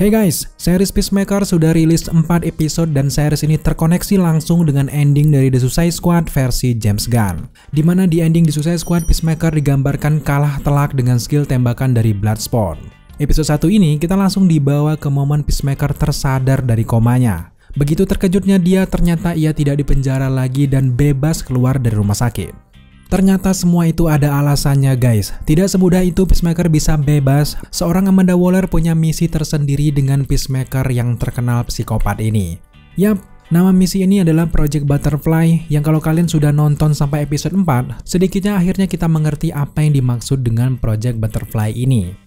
Hey guys, series Peacemaker sudah rilis 4 episode dan series ini terkoneksi langsung dengan ending dari The Suicide Squad versi James Gunn. Dimana di ending The Suicide Squad, Peacemaker digambarkan kalah telak dengan skill tembakan dari Bloodsport. Episode 1 ini kita langsung dibawa ke momen Peacemaker tersadar dari komanya. Begitu terkejutnya dia, ternyata ia tidak dipenjara lagi dan bebas keluar dari rumah sakit. Ternyata semua itu ada alasannya guys. Tidak semudah itu Peacemaker bisa bebas. Seorang Amanda Waller punya misi tersendiri dengan Peacemaker yang terkenal psikopat ini. Yap, nama misi ini adalah Project Butterfly yang kalau kalian sudah nonton sampai episode 4, sedikitnya akhirnya kita mengerti apa yang dimaksud dengan Project Butterfly ini.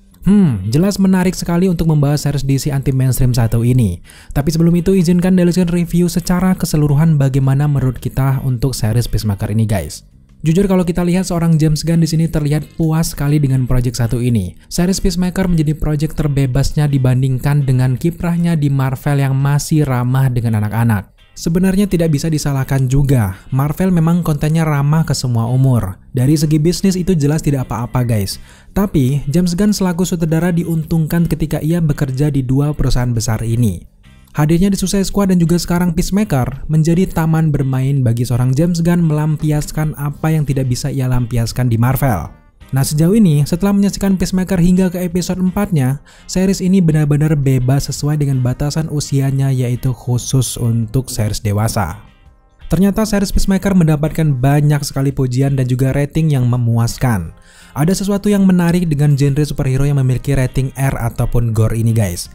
Jelas menarik sekali untuk membahas series DC anti-mainstream satu ini. Tapi sebelum itu izinkan Deliskan review secara keseluruhan bagaimana menurut kita untuk series Peacemaker ini guys. Jujur kalau kita lihat seorang James Gunn di sini terlihat puas sekali dengan project satu ini. Series Peacemaker menjadi project terbebasnya dibandingkan dengan kiprahnya di Marvel yang masih ramah dengan anak-anak. Sebenarnya tidak bisa disalahkan juga, Marvel memang kontennya ramah ke semua umur. Dari segi bisnis itu jelas tidak apa-apa guys. Tapi James Gunn selaku sutradara diuntungkan ketika ia bekerja di dua perusahaan besar ini. Hadirnya di Suicide Squad dan juga sekarang Peacemaker menjadi taman bermain bagi seorang James Gunn melampiaskan apa yang tidak bisa ia lampiaskan di Marvel. Nah sejauh ini setelah menyaksikan Peacemaker hingga ke episode 4-nya, series ini benar-benar bebas sesuai dengan batasan usianya yaitu khusus untuk series dewasa. Ternyata series Peacemaker mendapatkan banyak sekali pujian dan juga rating yang memuaskan. Ada sesuatu yang menarik dengan genre superhero yang memiliki rating R ataupun gore ini guys.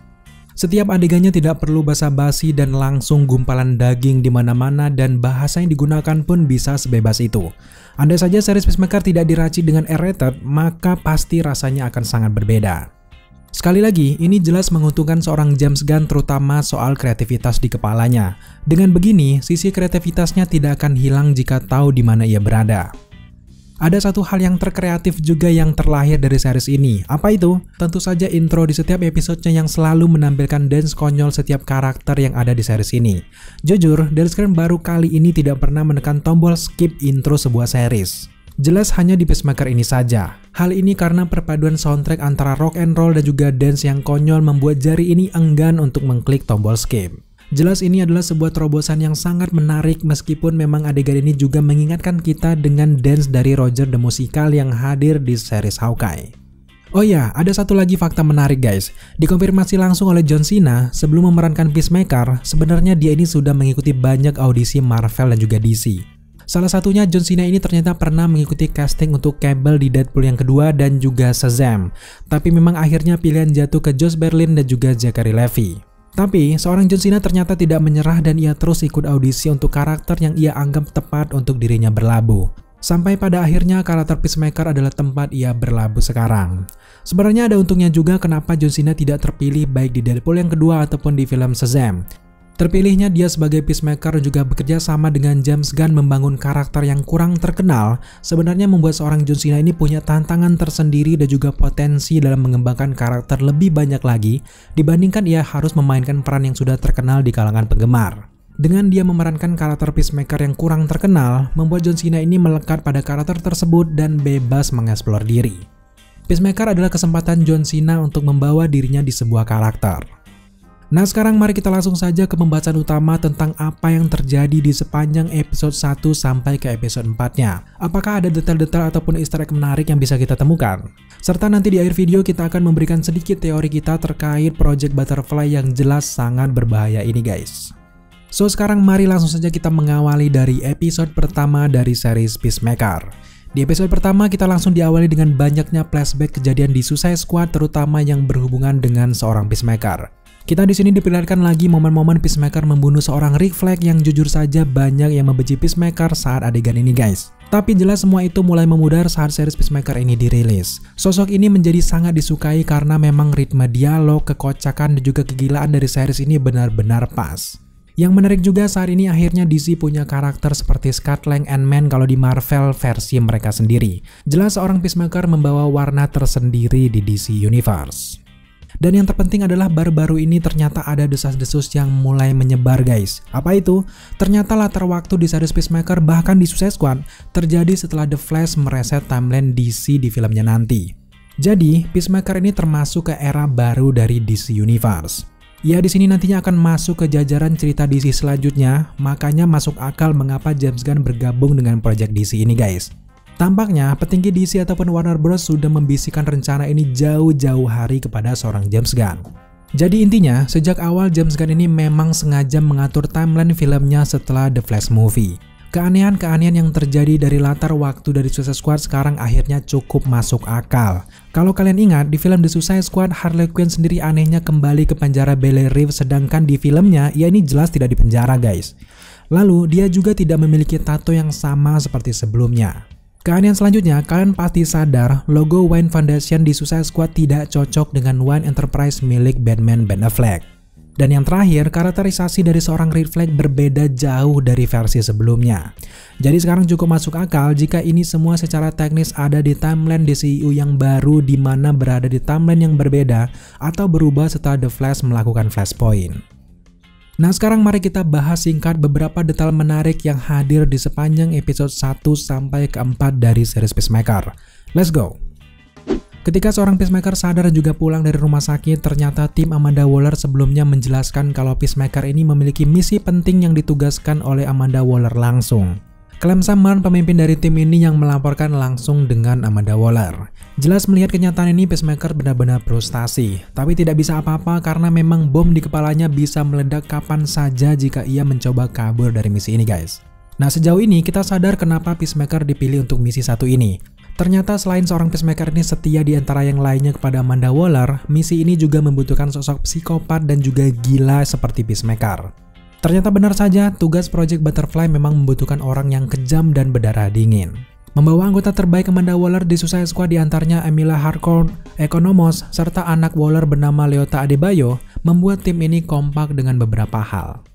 Setiap adegannya tidak perlu basa-basi dan langsung gumpalan daging di mana-mana dan bahasa yang digunakan pun bisa sebebas itu. Andai saja series Peacemaker tidak diracik dengan R-rated, maka pasti rasanya akan sangat berbeda. Sekali lagi, ini jelas menguntungkan seorang James Gunn terutama soal kreativitas di kepalanya. Dengan begini, sisi kreativitasnya tidak akan hilang jika tahu di mana ia berada. Ada satu hal yang terkreatif juga yang terlahir dari series ini. Apa itu? Tentu saja intro di setiap episodenya yang selalu menampilkan dance konyol setiap karakter yang ada di series ini. Jujur, Deliskan baru kali ini tidak pernah menekan tombol skip intro sebuah series. Jelas hanya di Peacemaker ini saja. Hal ini karena perpaduan soundtrack antara rock and roll dan juga dance yang konyol membuat jari ini enggan untuk mengklik tombol skip. Jelas ini adalah sebuah terobosan yang sangat menarik meskipun memang adegan ini juga mengingatkan kita dengan dance dari Roger the Musical yang hadir di series Hawkeye. Oh ya, ada satu lagi fakta menarik guys. Dikonfirmasi langsung oleh John Cena sebelum memerankan Peacemaker, sebenarnya dia ini sudah mengikuti banyak audisi Marvel dan juga DC. Salah satunya John Cena ini ternyata pernah mengikuti casting untuk Cable di Deadpool yang kedua dan juga Shazam. Tapi memang akhirnya pilihan jatuh ke Josh Brolin dan juga Zachary Levi. Tapi, seorang John Cena ternyata tidak menyerah dan ia terus ikut audisi untuk karakter yang ia anggap tepat untuk dirinya berlabuh. Sampai pada akhirnya karakter Peacemaker adalah tempat ia berlabuh sekarang. Sebenarnya ada untungnya juga kenapa John Cena tidak terpilih baik di Deadpool yang kedua ataupun di film Shazam. Terpilihnya dia sebagai Peacemaker juga bekerja sama dengan James Gunn membangun karakter yang kurang terkenal, sebenarnya membuat seorang John Cena ini punya tantangan tersendiri dan juga potensi dalam mengembangkan karakter lebih banyak lagi dibandingkan ia harus memainkan peran yang sudah terkenal di kalangan penggemar. Dengan dia memerankan karakter Peacemaker yang kurang terkenal, membuat John Cena ini melekat pada karakter tersebut dan bebas mengeksplor diri. Peacemaker adalah kesempatan John Cena untuk membawa dirinya di sebuah karakter. Nah sekarang mari kita langsung saja ke pembahasan utama tentang apa yang terjadi di sepanjang episode 1 sampai ke episode 4-nya. Apakah ada detail-detail ataupun easter egg menarik yang bisa kita temukan? Serta nanti di akhir video kita akan memberikan sedikit teori kita terkait Project Butterfly yang jelas sangat berbahaya ini guys. So sekarang mari langsung saja kita mengawali dari episode pertama dari series Peacemaker. Di episode pertama kita langsung diawali dengan banyaknya flashback kejadian di Suicide Squad terutama yang berhubungan dengan seorang Peacemaker. Kita di sini diperlihatkan lagi momen-momen Peacemaker membunuh seorang Rick Flag yang jujur saja banyak yang membenci Peacemaker saat adegan ini guys. Tapi jelas semua itu mulai memudar saat series Peacemaker ini dirilis. Sosok ini menjadi sangat disukai karena memang ritme dialog, kekocakan dan juga kegilaan dari series ini benar-benar pas. Yang menarik juga saat ini akhirnya DC punya karakter seperti Scott Lang Ant-Man kalau di Marvel versi mereka sendiri. Jelas seorang Peacemaker membawa warna tersendiri di DC Universe. Dan yang terpenting adalah baru-baru ini ternyata ada desas-desus yang mulai menyebar guys. Apa itu? Ternyata latar waktu di series Peacemaker bahkan di Suicide Squad terjadi setelah The Flash mereset timeline DC di filmnya nanti. Jadi, Peacemaker ini termasuk ke era baru dari DC Universe. Ya, di sini nantinya akan masuk ke jajaran cerita DC selanjutnya, makanya masuk akal mengapa James Gunn bergabung dengan proyek DC ini guys. Tampaknya petinggi DC ataupun Warner Bros sudah membisikkan rencana ini jauh-jauh hari kepada seorang James Gunn. Jadi intinya, sejak awal James Gunn ini memang sengaja mengatur timeline filmnya setelah The Flash movie. Keanehan-keanehan yang terjadi dari latar waktu dari Suicide Squad sekarang akhirnya cukup masuk akal. Kalau kalian ingat, di film The Suicide Squad, Harley Quinn sendiri anehnya kembali ke penjara Bel Air, sedangkan di filmnya, ya ini jelas tidak di penjara guys. Lalu, dia juga tidak memiliki tato yang sama seperti sebelumnya. Keanehan selanjutnya, kalian pasti sadar logo Wayne Foundation di Suicide Squad tidak cocok dengan Wayne Enterprise milik Batman Ben Affleck. Dan yang terakhir, karakterisasi dari seorang Rick Flag berbeda jauh dari versi sebelumnya. Jadi sekarang cukup masuk akal jika ini semua secara teknis ada di timeline DCU yang baru, di mana berada di timeline yang berbeda atau berubah setelah The Flash melakukan Flashpoint. Nah sekarang mari kita bahas singkat beberapa detail menarik yang hadir di sepanjang episode 1 sampai ke 4 dari series Peacemaker. Let's go! Ketika seorang Peacemaker sadar juga pulang dari rumah sakit, ternyata tim Amanda Waller sebelumnya menjelaskan kalau Peacemaker ini memiliki misi penting yang ditugaskan oleh Amanda Waller langsung. Clem Summer, pemimpin dari tim ini yang melaporkan langsung dengan Amanda Waller. Jelas melihat kenyataan ini, Peacemaker benar-benar frustasi, tapi tidak bisa apa-apa karena memang bom di kepalanya bisa meledak kapan saja jika ia mencoba kabur dari misi ini guys. Nah sejauh ini kita sadar kenapa Peacemaker dipilih untuk misi satu ini. Ternyata selain seorang Peacemaker ini setia di antara yang lainnya kepada Amanda Waller, misi ini juga membutuhkan sosok psikopat dan juga gila seperti Peacemaker. Ternyata benar saja, tugas Project Butterfly memang membutuhkan orang yang kejam dan berdarah dingin. Membawa anggota terbaik Amanda Waller di Suicide Squad diantaranya Emilia Harcourt, Economos, serta anak Waller bernama Leota Adebayo, membuat tim ini kompak dengan beberapa hal.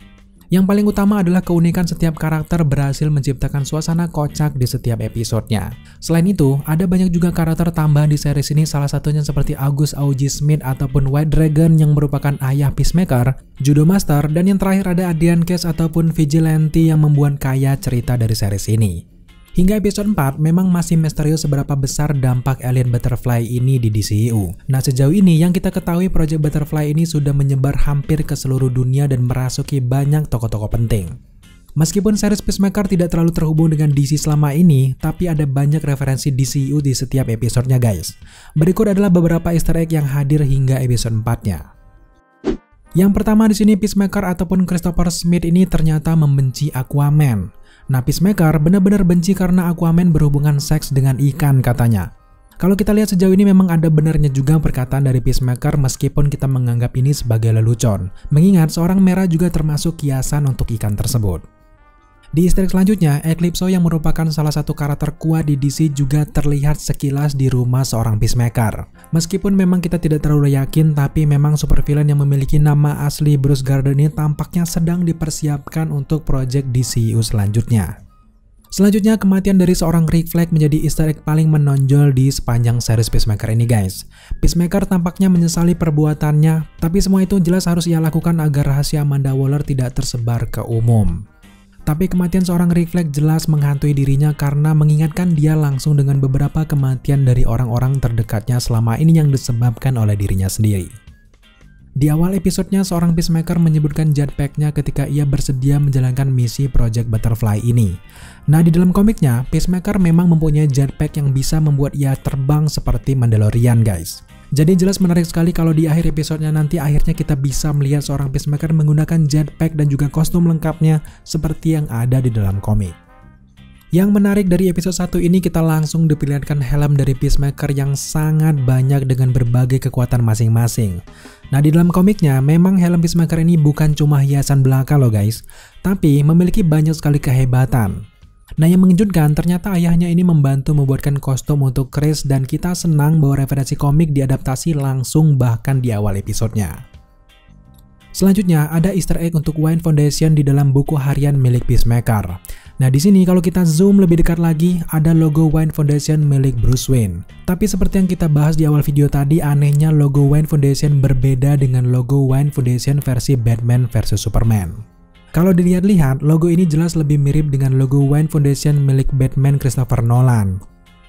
Yang paling utama adalah keunikan setiap karakter berhasil menciptakan suasana kocak di setiap episodenya. Selain itu, ada banyak juga karakter tambahan di series ini, salah satunya seperti August Augie Smith ataupun White Dragon yang merupakan ayah Peacemaker, Judo Master, dan yang terakhir ada Adrian Case ataupun Vigilante yang membuat kaya cerita dari series ini. Hingga episode 4 memang masih misterius seberapa besar dampak alien Butterfly ini di DCU. Nah sejauh ini yang kita ketahui Project Butterfly ini sudah menyebar hampir ke seluruh dunia dan merasuki banyak tokoh-tokoh penting. Meskipun series Peacemaker tidak terlalu terhubung dengan DC selama ini, tapi ada banyak referensi DCU di setiap episodenya guys. Berikut adalah beberapa easter egg yang hadir hingga episode 4-nya. Yang pertama di sini Peacemaker ataupun Christopher Smith ini ternyata membenci Aquaman. Nah Peacemaker benar-benar benci karena Aquaman berhubungan seks dengan ikan katanya. Kalau kita lihat sejauh ini memang ada benarnya juga perkataan dari Peacemaker meskipun kita menganggap ini sebagai lelucon. Mengingat seorang merah juga termasuk kiasan untuk ikan tersebut. Di easter egg selanjutnya, Eclipso yang merupakan salah satu karakter kuat di DC juga terlihat sekilas di rumah seorang Peacemaker. Meskipun memang kita tidak terlalu yakin, tapi memang supervillain yang memiliki nama asli Bruce Gordon ini tampaknya sedang dipersiapkan untuk proyek DCU selanjutnya. Selanjutnya, kematian dari seorang Rick Flag menjadi easter egg paling menonjol di sepanjang series Peacemaker ini guys. Peacemaker tampaknya menyesali perbuatannya, tapi semua itu jelas harus ia lakukan agar rahasia Amanda Waller tidak tersebar ke umum. Tapi kematian seorang Rick Flag jelas menghantui dirinya karena mengingatkan dia langsung dengan beberapa kematian dari orang-orang terdekatnya selama ini yang disebabkan oleh dirinya sendiri. Di awal episodenya, seorang Peacemaker menyebutkan jetpack-nya ketika ia bersedia menjalankan misi Project Butterfly ini. Nah, di dalam komiknya, Peacemaker memang mempunyai jetpack yang bisa membuat ia terbang seperti Mandalorian guys. Jadi jelas menarik sekali kalau di akhir episodenya nanti akhirnya kita bisa melihat seorang Peacemaker menggunakan jetpack dan juga kostum lengkapnya seperti yang ada di dalam komik. Yang menarik dari episode 1 ini kita langsung diperlihatkan helm dari Peacemaker yang sangat banyak dengan berbagai kekuatan masing-masing. Nah di dalam komiknya memang helm Peacemaker ini bukan cuma hiasan belaka loh guys, tapi memiliki banyak sekali kehebatan. Nah yang mengejutkan ternyata ayahnya ini membantu membuatkan kostum untuk Chris dan kita senang bahwa referensi komik diadaptasi langsung bahkan di awal episodenya. Selanjutnya ada easter egg untuk Wayne Foundation di dalam buku harian milik Peacemaker. Nah di sini kalau kita zoom lebih dekat lagi ada logo Wayne Foundation milik Bruce Wayne. Tapi seperti yang kita bahas di awal video tadi, anehnya logo Wayne Foundation berbeda dengan logo Wayne Foundation versi Batman vs Superman. Kalau dilihat-lihat, logo ini jelas lebih mirip dengan logo Wayne Foundation milik Batman Christopher Nolan.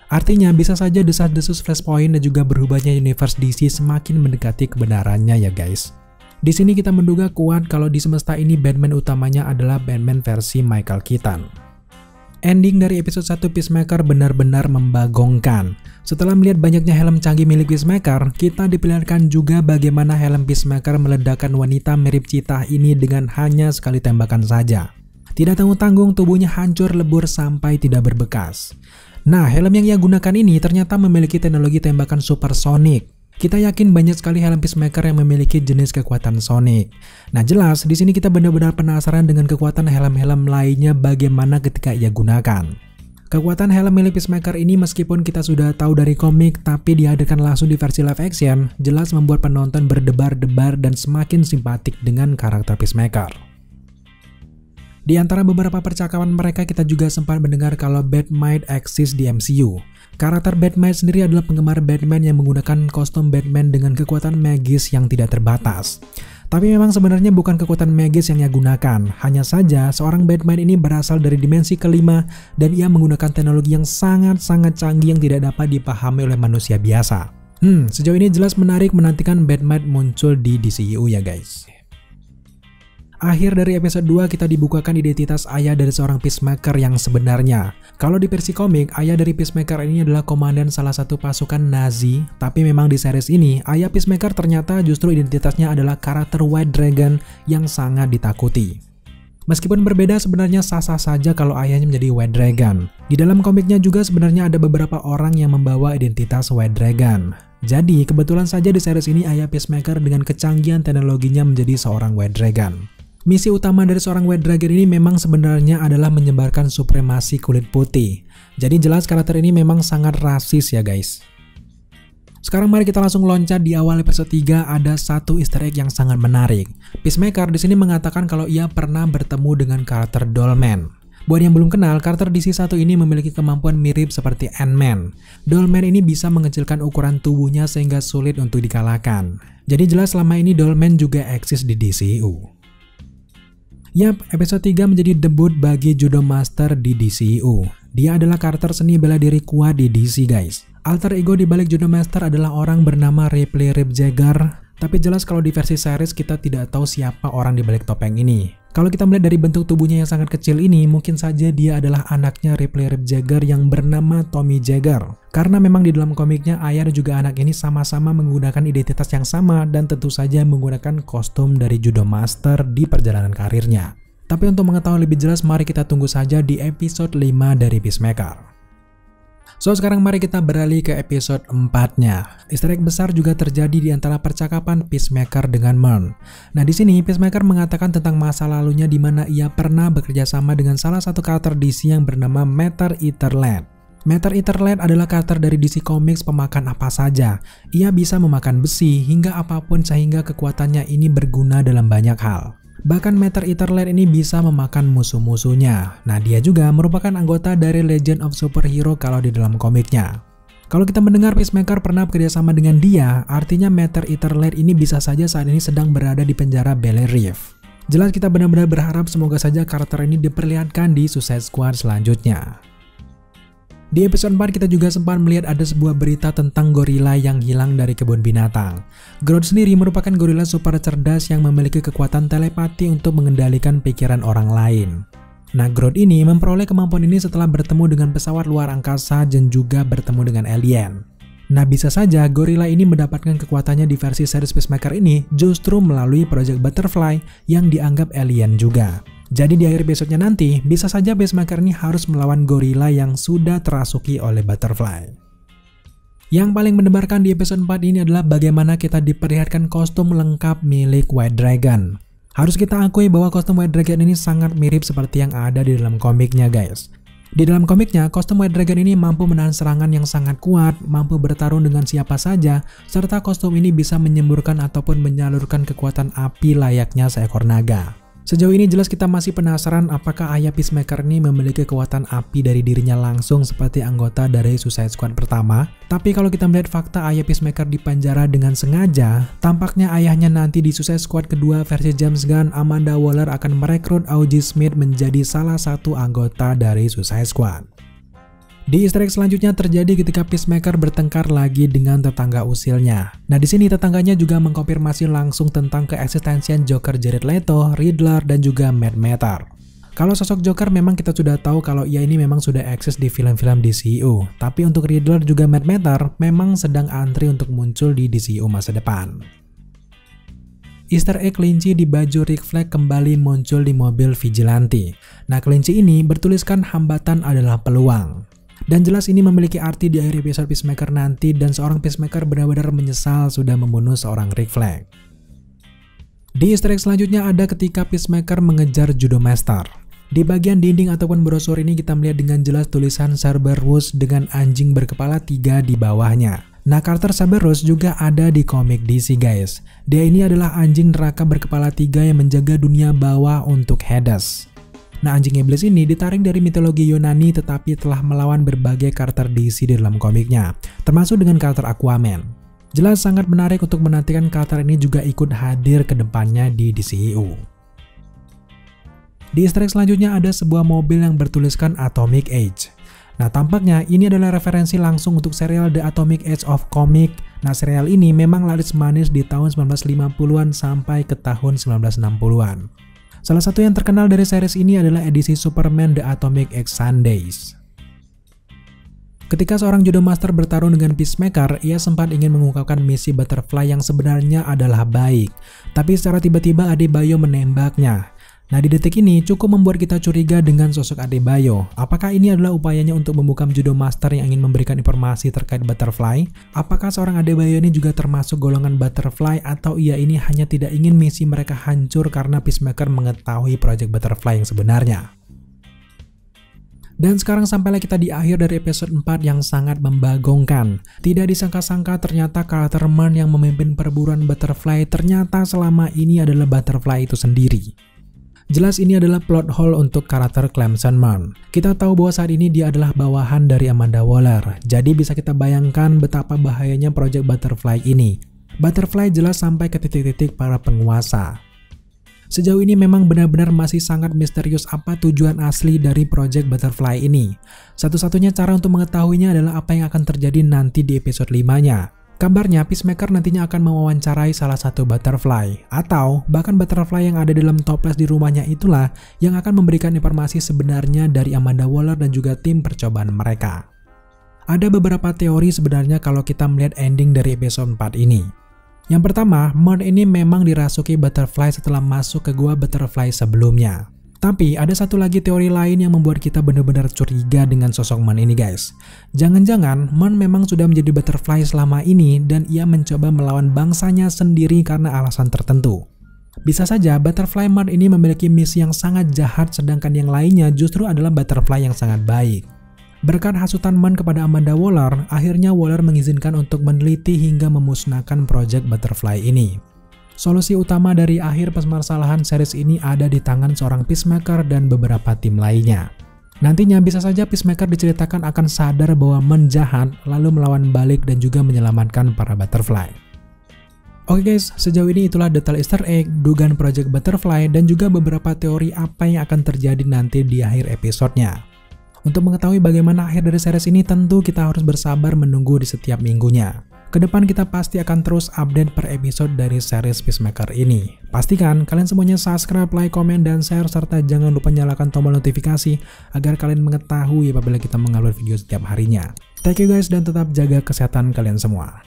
Artinya bisa saja desas-desus Flashpoint dan juga berubahnya universe DC semakin mendekati kebenarannya ya guys. Di sini kita menduga kuat kalau di semesta ini Batman utamanya adalah Batman versi Michael Keaton. Ending dari episode 1 Peacemaker benar-benar membagongkan. Setelah melihat banyaknya helm canggih milik Peacemaker, kita diperlihatkan juga bagaimana helm Peacemaker meledakkan wanita mirip Cheetah ini dengan hanya sekali tembakan saja. Tidak tanggung-tanggung tubuhnya hancur lebur sampai tidak berbekas. Nah, helm yang ia gunakan ini ternyata memiliki teknologi tembakan supersonik. Kita yakin banyak sekali helm Peacemaker yang memiliki jenis kekuatan Sonic. Nah jelas, di sini kita benar-benar penasaran dengan kekuatan helm-helm lainnya bagaimana ketika ia gunakan. Kekuatan helm milik Peacemaker ini meskipun kita sudah tahu dari komik, tapi dihadirkan langsung di versi live action, jelas membuat penonton berdebar-debar dan semakin simpatik dengan karakter Peacemaker. Di antara beberapa percakapan mereka kita juga sempat mendengar kalau Batmite eksis di MCU. Karakter Batmite sendiri adalah penggemar Batman yang menggunakan kostum Batman dengan kekuatan magis yang tidak terbatas. Tapi memang sebenarnya bukan kekuatan magis yang ia gunakan, hanya saja seorang Batman ini berasal dari dimensi kelima dan ia menggunakan teknologi yang sangat-sangat canggih yang tidak dapat dipahami oleh manusia biasa. Sejauh ini jelas menarik menantikan Batmite muncul di DCU ya guys. Akhir dari episode 2 kita dibukakan identitas ayah dari seorang Peacemaker yang sebenarnya. Kalau di versi komik, ayah dari Peacemaker ini adalah komandan salah satu pasukan Nazi, tapi memang di series ini, ayah Peacemaker ternyata justru identitasnya adalah karakter White Dragon yang sangat ditakuti. Meskipun berbeda, sebenarnya sah-sah saja kalau ayahnya menjadi White Dragon. Di dalam komiknya juga sebenarnya ada beberapa orang yang membawa identitas White Dragon. Jadi, kebetulan saja di series ini ayah Peacemaker dengan kecanggihan teknologinya menjadi seorang White Dragon. Misi utama dari seorang White Dragon ini memang sebenarnya adalah menyebarkan supremasi kulit putih. Jadi jelas karakter ini memang sangat rasis ya guys. Sekarang mari kita langsung loncat di awal episode 3, ada satu easter egg yang sangat menarik. Peacemaker di sini mengatakan kalau ia pernah bertemu dengan karakter Dollman. Buat yang belum kenal, karakter DC1 ini memiliki kemampuan mirip seperti Ant-Man. Dollman ini bisa mengecilkan ukuran tubuhnya sehingga sulit untuk dikalahkan. Jadi jelas selama ini Dollman juga eksis di DCU. Yap, episode 3 menjadi debut bagi Judo Master di DCU. Dia adalah karakter seni bela diri kuat di DC guys. Alter ego di balik Judo Master adalah orang bernama Ripley Rip Jagger, tapi jelas kalau di versi series kita tidak tahu siapa orang di balik topeng ini. Kalau kita melihat dari bentuk tubuhnya yang sangat kecil ini, mungkin saja dia adalah anaknya Ripley Rip Jagger yang bernama Tommy Jagger. Karena memang di dalam komiknya ayah dan juga anak ini sama-sama menggunakan identitas yang sama dan tentu saja menggunakan kostum dari Judo Master di perjalanan karirnya. Tapi untuk mengetahui lebih jelas, mari kita tunggu saja di episode 5 dari Peacemaker. So sekarang mari kita beralih ke episode 4-nya. Easter egg besar juga terjadi di antara percakapan Peacemaker dengan Murn. Nah di sini Peacemaker mengatakan tentang masa lalunya di mana ia pernah bekerja sama dengan salah satu karakter DC yang bernama Matter Eater Lad. Matter Eater Lad adalah karakter dari DC Comics pemakan apa saja. Ia bisa memakan besi hingga apapun sehingga kekuatannya ini berguna dalam banyak hal. Bahkan Matter Eater Lad ini bisa memakan musuh-musuhnya. Nah dia juga merupakan anggota dari Legend of Superhero kalau di dalam komiknya. Kalau kita mendengar Peacemaker pernah bekerjasama dengan dia, artinya Matter Eater Lad ini bisa saja saat ini sedang berada di penjara Bel Reef. Jelas kita benar-benar berharap semoga saja karakter ini diperlihatkan di Suicide Squad selanjutnya. Di episode 4 kita juga sempat melihat ada sebuah berita tentang gorila yang hilang dari kebun binatang. Grodd sendiri merupakan gorila super cerdas yang memiliki kekuatan telepati untuk mengendalikan pikiran orang lain. Nah, Grodd ini memperoleh kemampuan ini setelah bertemu dengan pesawat luar angkasa dan juga bertemu dengan alien. Nah, bisa saja gorila ini mendapatkan kekuatannya di versi series Peacemaker ini justru melalui Project Butterfly yang dianggap alien juga. Jadi di akhir episodenya nanti, bisa saja Peacemaker ini harus melawan gorila yang sudah terasuki oleh Butterfly. Yang paling mendebarkan di episode 4 ini adalah bagaimana kita diperlihatkan kostum lengkap milik White Dragon. Harus kita akui bahwa kostum White Dragon ini sangat mirip seperti yang ada di dalam komiknya guys. Di dalam komiknya, kostum White Dragon ini mampu menahan serangan yang sangat kuat, mampu bertarung dengan siapa saja, serta kostum ini bisa menyemburkan ataupun menyalurkan kekuatan api layaknya seekor naga. Sejauh ini jelas kita masih penasaran apakah ayah Peacemaker ini memiliki kekuatan api dari dirinya langsung seperti anggota dari Suicide Squad pertama. Tapi kalau kita melihat fakta ayah Peacemaker dipenjara dengan sengaja, tampaknya ayahnya nanti di Suicide Squad kedua versi James Gunn, Amanda Waller akan merekrut Augie Smith menjadi salah satu anggota dari Suicide Squad. Di Easter egg selanjutnya terjadi ketika Peacemaker bertengkar lagi dengan tetangga usilnya. Nah, di sini tetangganya juga mengkonfirmasi langsung tentang keeksistensian Joker Jared Leto, Riddler, dan juga Mad Matter. Kalau sosok Joker memang kita sudah tahu kalau ia ini memang sudah eksis di film-film DCU. Tapi untuk Riddler juga Mad Matter memang sedang antri untuk muncul di DCU masa depan. Easter egg kelinci di baju Rick Flag kembali muncul di mobil vigilante. Nah, kelinci ini bertuliskan hambatan adalah peluang. Dan jelas ini memiliki arti di akhir episode Peacemaker nanti dan seorang Peacemaker benar-benar menyesal sudah membunuh seorang Rick Flag. Di Easter egg selanjutnya ada ketika Peacemaker mengejar Judo Master. Di bagian dinding ataupun brosur ini kita melihat dengan jelas tulisan Cerberus dengan anjing berkepala 3 di bawahnya. Nah, karakter Cerberus juga ada di komik DC guys. Dia ini adalah anjing neraka berkepala 3 yang menjaga dunia bawah untuk Hades. Nah, anjing iblis ini ditarik dari mitologi Yunani tetapi telah melawan berbagai karakter DC di dalam komiknya, termasuk dengan karakter Aquaman. Jelas sangat menarik untuk menantikan karakter ini juga ikut hadir ke depannya di DCU. Di Easter egg selanjutnya ada sebuah mobil yang bertuliskan Atomic Age. Nah, tampaknya ini adalah referensi langsung untuk serial The Atomic Age of Comic. Nah, serial ini memang laris manis di tahun 1950-an sampai ke tahun 1960-an. Salah satu yang terkenal dari series ini adalah edisi Superman The Atomic Age Sundays. Ketika seorang Judo Master bertarung dengan Peacemaker, ia sempat ingin mengungkapkan misi Butterfly yang sebenarnya adalah baik. Tapi secara tiba-tiba Adebayo menembaknya. Nah, di detik ini cukup membuat kita curiga dengan sosok Adebayo. Apakah ini adalah upayanya untuk membungkam Judo Master yang ingin memberikan informasi terkait Butterfly? Apakah seorang Adebayo ini juga termasuk golongan Butterfly atau ia ini hanya tidak ingin misi mereka hancur karena Peacemaker mengetahui Project Butterfly yang sebenarnya? Dan sekarang sampailah kita di akhir dari episode 4 yang sangat membagongkan. Tidak disangka-sangka ternyata karakter Man yang memimpin perburuan Butterfly ternyata selama ini adalah Butterfly itu sendiri. Jelas ini adalah plot hole untuk karakter Clemson Man. Kita tahu bahwa saat ini dia adalah bawahan dari Amanda Waller, jadi bisa kita bayangkan betapa bahayanya Project Butterfly ini. Butterfly jelas sampai ke titik-titik para penguasa. Sejauh ini memang benar-benar masih sangat misterius apa tujuan asli dari Project Butterfly ini. Satu-satunya cara untuk mengetahuinya adalah apa yang akan terjadi nanti di episode 5-nya. Kabarnya Peacemaker nantinya akan mewawancarai salah satu Butterfly, atau bahkan Butterfly yang ada dalam toples di rumahnya itulah yang akan memberikan informasi sebenarnya dari Amanda Waller dan juga tim percobaan mereka. Ada beberapa teori sebenarnya kalau kita melihat ending dari episode 4 ini. Yang pertama, Mon ini memang dirasuki Butterfly setelah masuk ke gua Butterfly sebelumnya. Tapi ada satu lagi teori lain yang membuat kita benar-benar curiga dengan sosok Mon ini guys. Jangan-jangan Mon memang sudah menjadi Butterfly selama ini dan ia mencoba melawan bangsanya sendiri karena alasan tertentu. Bisa saja Butterfly Mon ini memiliki misi yang sangat jahat sedangkan yang lainnya justru adalah Butterfly yang sangat baik. Berkat hasutan Mon kepada Amanda Waller, akhirnya Waller mengizinkan untuk meneliti hingga memusnahkan Project Butterfly ini. Solusi utama dari akhir permasalahan series ini ada di tangan seorang Peacemaker dan beberapa tim lainnya. Nantinya bisa saja Peacemaker diceritakan akan sadar bahwa Men jahat lalu melawan balik dan juga menyelamatkan para Butterfly. Oke guys, sejauh ini itulah detail Easter egg, dugaan Project Butterfly dan juga beberapa teori apa yang akan terjadi nanti di akhir episodenya. Untuk mengetahui bagaimana akhir dari series ini tentu kita harus bersabar menunggu di setiap minggunya. Kedepan kita pasti akan terus update per episode dari series Peacemaker ini. Pastikan kalian semuanya subscribe, like, komen, dan share, serta jangan lupa nyalakan tombol notifikasi agar kalian mengetahui apabila kita mengupload video setiap harinya. Thank you guys dan tetap jaga kesehatan kalian semua.